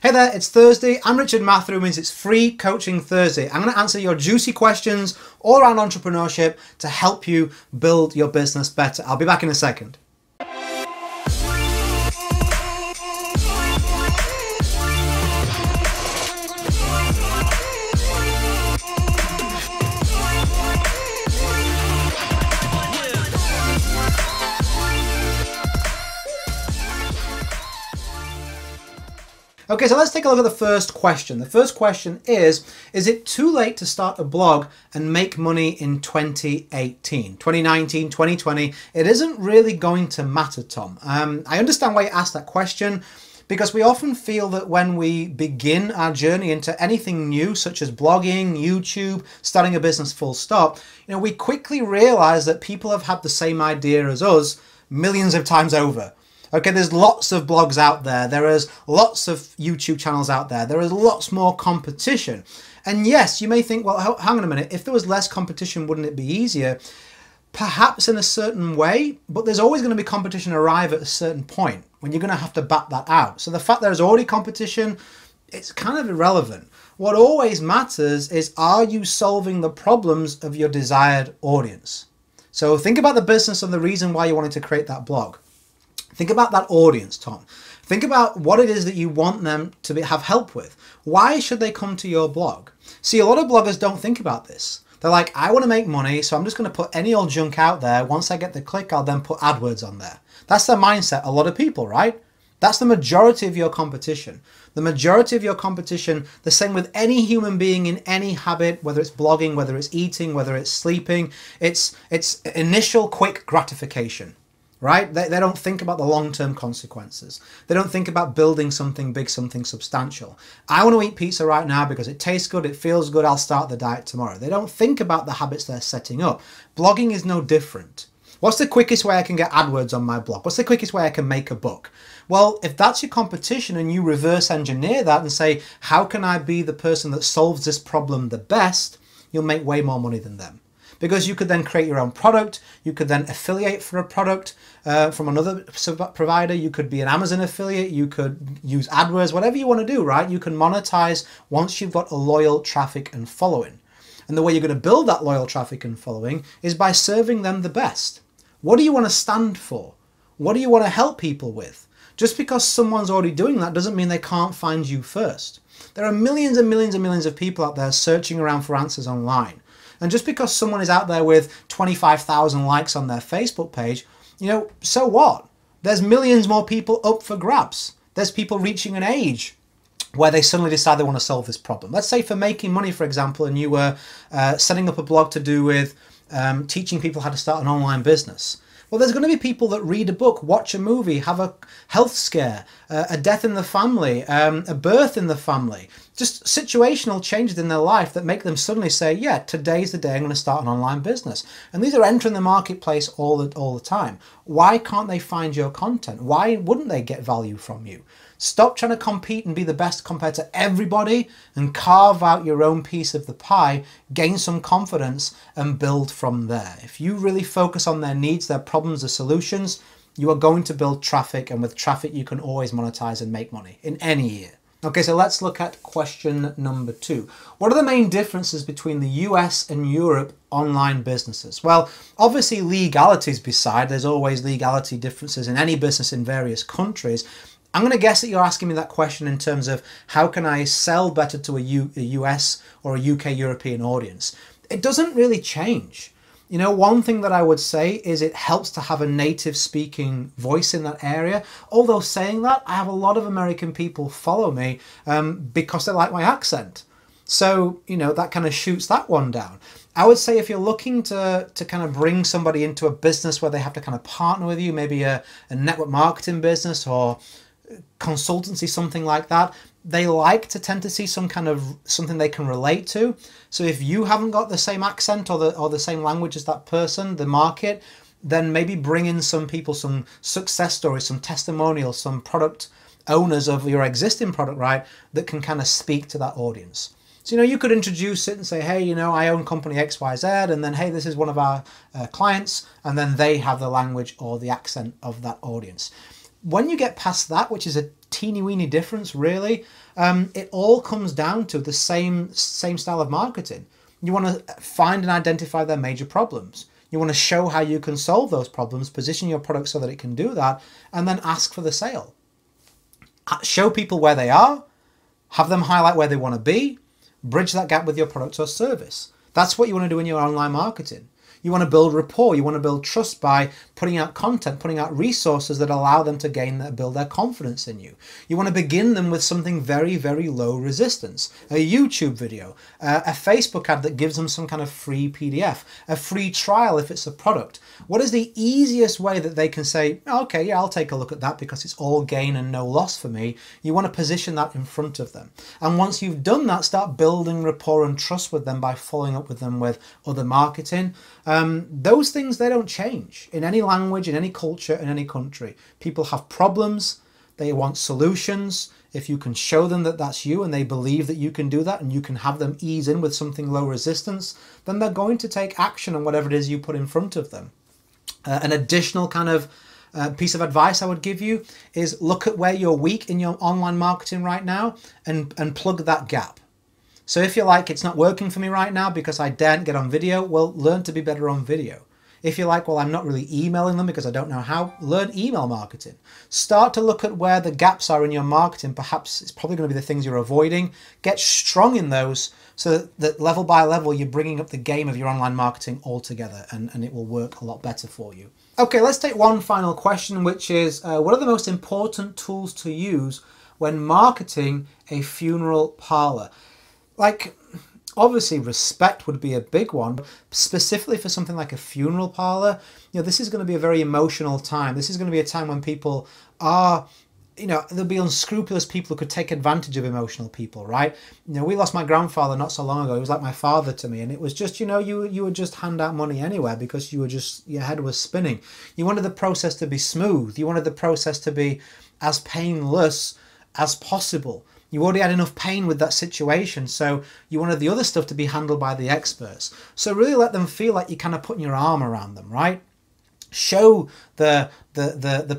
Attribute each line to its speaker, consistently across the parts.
Speaker 1: Hey there, it's Thursday. I'm Richard Matharoo, means it's Free Coaching Thursday. I'm going to answer your juicy questions all around entrepreneurship to help you build your business better. I'll be back in a second. Okay, so let's take a look at the first question. The first question is it too late to start a blog and make money in 2018, 2019, 2020? It isn't really going to matter, Tom. I understand why you asked that question, because we often feel that when we begin our journey into anything new, such as blogging, YouTube, starting a business full stop, we quickly realize that people have had the same idea as us millions of times over. Okay, there's lots of blogs out there. There is lots of YouTube channels out there. There is lots more competition. And yes, you may think, well, hang on a minute. If there was less competition, wouldn't it be easier? Perhaps in a certain way, but there's always going to be competition arrive at a certain point when you're going to have to bat that out. So the fact there's already competition, it's kind of irrelevant. What always matters is, are you solving the problems of your desired audience? So think about the business and the reason why you wanted to create that blog. Think about that audience, Tom. Think about what it is that you want them to have help with. Why should they come to your blog? See, a lot of bloggers don't think about this. They're like, I want to make money, so I'm just going to put any old junk out there. Once I get the click, I'll then put AdWords on there. That's the mindset, a lot of people, right? That's the majority of your competition. The majority of your competition, the same with any human being in any habit, whether it's blogging, whether it's eating, whether it's sleeping, it's initial quick gratification. Right? They don't think about the long-term consequences. They don't think about building something big, something substantial. I want to eat pizza right now because it tastes good, it feels good, I'll start the diet tomorrow. They don't think about the habits they're setting up. Blogging is no different. What's the quickest way I can get AdWords on my blog? What's the quickest way I can make a book? Well, if that's your competition and you reverse engineer that and say, how can I be the person that solves this problem the best? You'll make way more money than them. Because you could then create your own product, you could then affiliate for a product from another provider, you could be an Amazon affiliate, you could use AdWords, whatever you want to do, right? You can monetize once you've got a loyal traffic and following. And the way you're going to build that loyal traffic and following is by serving them the best. What do you want to stand for? What do you want to help people with? Just because someone's already doing that doesn't mean they can't find you first. There are millions and millions and millions of people out there searching around for answers online. And just because someone is out there with 25,000 likes on their Facebook page, so what? There's millions more people up for grabs. There's people reaching an age where they suddenly decide they want to solve this problem. Let's say for making money, for example, and you were setting up a blog to do with teaching people how to start an online business. Well, there's going to be people that read a book, watch a movie, have a health scare, a death in the family, a birth in the family, just situational changes in their life that make them suddenly say, yeah, today's the day I'm going to start an online business. And these are entering the marketplace all the time. Why can't they find your content? Why wouldn't they get value from you? Stop trying to compete and be the best compared to everybody and carve out your own piece of the pie, gain some confidence and build from there. If you really focus on their needs, their problems, their solutions, you are going to build traffic, and with traffic you can always monetize and make money in any year. Okay, so let's look at question number 2. What are the main differences between the US and Europe online businesses? Well, obviously legalities beside, there's always legality differences in any business in various countries. I'm going to guess that you're asking me that question in terms of how can I sell better to a US or a UK European audience? It doesn't really change. One thing that I would say is it helps to have a native speaking voice in that area. Although saying that, I have a lot of American people follow me because they like my accent. So, that kind of shoots that one down. I would say if you're looking to kind of bring somebody into a business where they have to kind of partner with you, maybe a network marketing business or consultancy, something like that, they like to tend to see something they can relate to. So if you haven't got the same accent or the same language as that person, the market, then maybe bring in some people, some success stories, some testimonials, some product owners of your existing product, right, that can kind of speak to that audience. So, you could introduce it and say, hey, I own company XYZ, and then, hey, this is one of our clients, and then they have the language or the accent of that audience. When you get past that, which is a teeny weeny difference really. It all comes down to the same style of marketing. You want to find and identify their major problems. You want to show how you can solve those problems, position your product so that it can do that, and then ask for the sale. Show people where they are, have them highlight where they want to be, bridge that gap with your product or service. That's what you want to do in your online marketing. You want to build rapport, you want to build trust by putting out content, putting out resources that allow them to build their confidence in you. You want to begin them with something very, very low resistance. A YouTube video, a Facebook ad that gives them some kind of free PDF, a free trial if it's a product. What is the easiest way that they can say, okay, yeah, I'll take a look at that because it's all gain and no loss for me? You want to position that in front of them. And once you've done that, start building rapport and trust with them by following up with them with other marketing. Those things, they don't change in any language, in any culture, in any country. People have problems, they want solutions. If you can show them that that's you and they believe that you can do that and you can have them ease in with something low resistance, then they're going to take action on whatever it is you put in front of them. An additional kind of piece of advice I would give you is look at where you're weak in your online marketing right now and plug that gap. So if you're like, it's not working for me right now because I daren't get on video, well, learn to be better on video. If you're like, well, I'm not really emailing them because I don't know how, learn email marketing. Start to look at where the gaps are in your marketing. Perhaps it's probably going to be the things you're avoiding. Get strong in those so that level by level, you're bringing up the game of your online marketing altogether and it will work a lot better for you. Okay, let's take one final question, which is, what are the most important tools to use when marketing a funeral parlour? Like, obviously respect would be a big one, specifically for something like a funeral parlour. You know, this is going to be a very emotional time. This is going to be a time when people are, you know, there'll be unscrupulous people who could take advantage of emotional people, right? You know, we lost my grandfather not so long ago. He was like my father to me, and it was just, you know, you would just hand out money anywhere because you were just, your head was spinning. You wanted the process to be smooth. You wanted the process to be as painless as possible. You already had enough pain with that situation, so you wanted the other stuff to be handled by the experts. So really let them feel like you're kind of putting your arm around them, right? Show the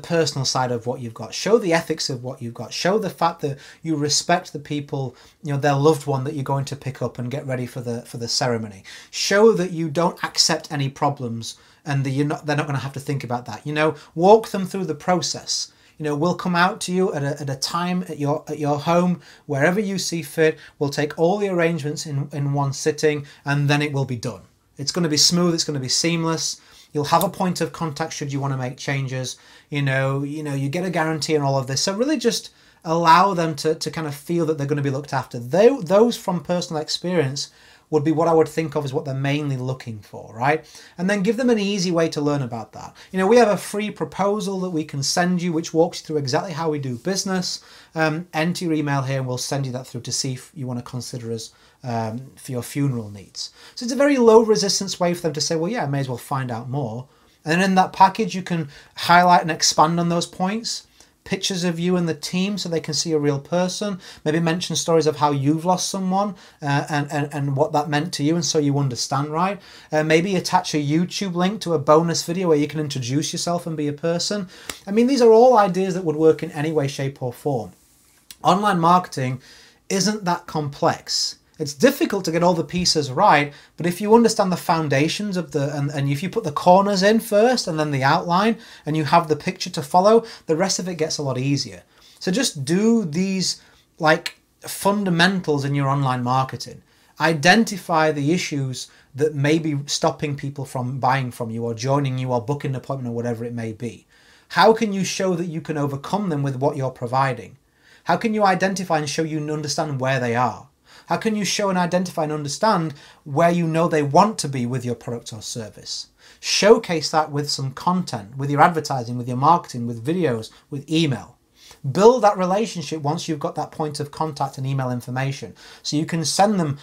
Speaker 1: personal side of what you've got. Show the ethics of what you've got. Show the fact that you respect the people, you know, their loved one that you're going to pick up and get ready for the ceremony. Show that you don't accept any problems and that they're not going to have to think about that. You know, walk them through the process. You know, we'll come out to you at a time at your home, wherever you see fit. We'll take all the arrangements in one sitting, and then it will be done. It's going to be smooth. It's going to be seamless. You'll have a point of contact should you want to make changes. You know, you get a guarantee and all of this. So really just allow them to kind of feel that they're going to be looked after. Those from personal experience would be what I would think of as what they're mainly looking for, right? And then give them an easy way to learn about that. You know, we have a free proposal that we can send you, which walks you through exactly how we do business. Enter your email here and we'll send you that through to see if you want to consider us for your funeral needs. So it's a very low resistance way for them to say, well, yeah, I may as well find out more. And then in that package, you can highlight and expand on those points. Pictures of you and the team so they can see a real person. Maybe mention stories of how you've lost someone and what that meant to you, and so you understand, right? Maybe attach a YouTube link to a bonus video where you can introduce yourself and be a person. I mean, these are all ideas that would work in any way, shape or form. Online marketing isn't that complex. It's difficult to get all the pieces right, but if you understand the foundations of and if you put the corners in first and then the outline and you have the picture to follow, the rest of it gets a lot easier. So just do these like fundamentals in your online marketing. Identify the issues that may be stopping people from buying from you or joining you or booking an appointment or whatever it may be. How can you show that you can overcome them with what you're providing? How can you identify and show you understand where they are? How can you show and identify and understand where you know they want to be with your product or service? Showcase that with some content, with your advertising, with your marketing, with videos, with email. Build that relationship once you've got that point of contact and email information, so you can send them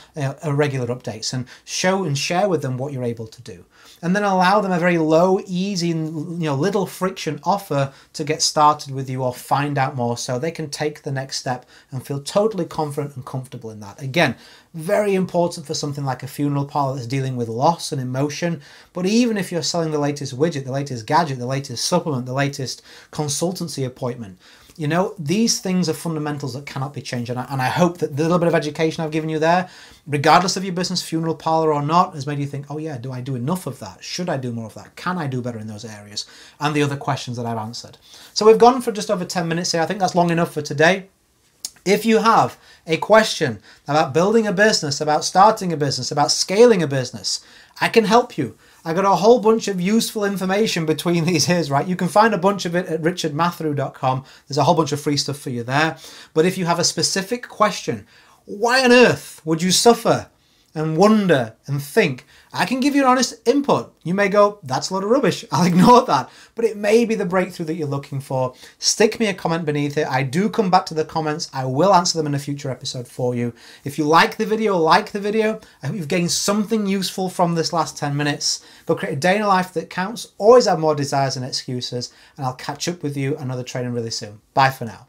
Speaker 1: regular updates and show and share with them what you're able to do. And then allow them a very low, easy, little friction offer to get started with you or find out more so they can take the next step and feel totally confident and comfortable in that. Again, very important for something like a funeral parlour that's dealing with loss and emotion. But even if you're selling the latest widget, the latest gadget, the latest supplement, the latest consultancy appointment, You know, these things are fundamentals that cannot be changed. And I hope that the little bit of education I've given you there, regardless of your business, funeral parlour or not, has made you think, oh yeah, do I do enough of that? Should I do more of that? Can I do better in those areas? And the other questions that I've answered. So we've gone for just over 10 minutes here. I think that's long enough for today. If you have a question about building a business, about starting a business, about scaling a business, I can help you. I got a whole bunch of useful information between these ears, right? You can find a bunch of it at richardmatharoo.com. There's a whole bunch of free stuff for you there. But if you have a specific question, why on earth would you suffer and wonder and think? I can give you an honest input. You may go, that's a lot of rubbish. I'll ignore that. But it may be the breakthrough that you're looking for. Stick me a comment beneath it. I do come back to the comments. I will answer them in a future episode for you. If you like the video, like the video. I hope you've gained something useful from this last 10 minutes. Go create a day in a life that counts. Always have more desires than excuses. And I'll catch up with you another training really soon. Bye for now.